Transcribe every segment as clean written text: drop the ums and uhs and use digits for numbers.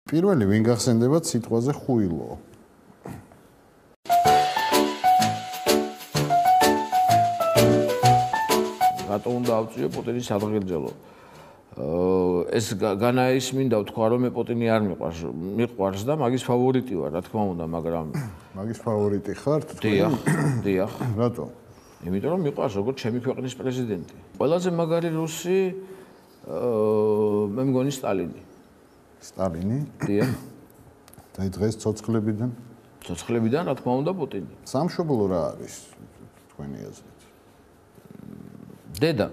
პირველი ვინ გახსენდებათ სიტყვაზე ხუილო? რატო უნდა ავწიო პუტინის ადღირჯელო? ეს განაისმინდა თქვა რომ მე პუტინი არ მიყვარს და მაგის ფავორიტი ვარ, რა თქმა უნდა, მაგრამ მაგის ფავორიტი ხართ? დიახ. რატო? იმიტომ რომ მიყვარს როგორც ჩემი ქვეყნის პრეზიდენტი. ყველაზე მაგარი რუსი მე მგონი სტალინი. სტალინი? დიახ. და დღეს ცოცხლებიდან? ცოცხლებიდან რა თქმა უნდა პუტინი. სამშობლო რა არის თქვენი აზრით? დედა.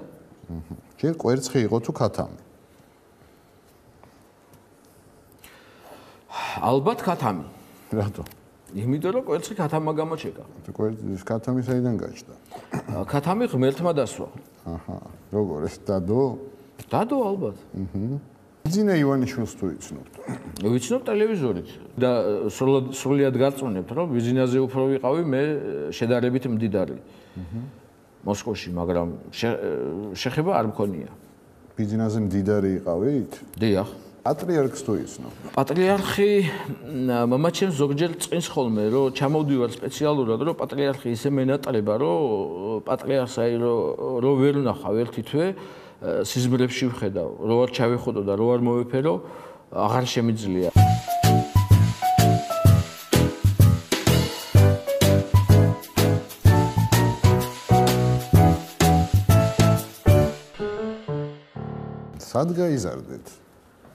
ჯერ კვერცხი იყო თუ ქათამი? ალბათ ქათამი. რატო? იმიტომ რომ კვერცხი ქათამმა გამოჩეკა. ქათამი საიდან გაჩნდა? ქათამი ღმერთმა დასვა. აჰა. როგორ ეს დადო? დადო ალბათ. ბიძინა ივანიშვილს თუ იცნობთ? ვიცნობ ტელევიზორით და სრულიად გარწმუნებთ რომ ბიძინაზე უფრო ვიყავი მე შედარებით მდიდარი. მოსკოვში, მაგრამ შეხება არ მქონია. ბიძინაზე მდიდარი იყავით? დიახ. პატრიარქს თუ იცნობ? პატრიარქი მამაჩემს ზოგჯერ წინს ხოლმე რომ ჩამოვდივარ სპეციალურად რომ პატრიარქი ისე მენატრება რომ პატრიარქს აი რომ ვერ ვნახავ ერთი თვე სიზმრებში ვხედავ რო არ ჩავიხოდო და რო არ მოვეფერო აღარ შემიძლია. სად გაიზარდეთ?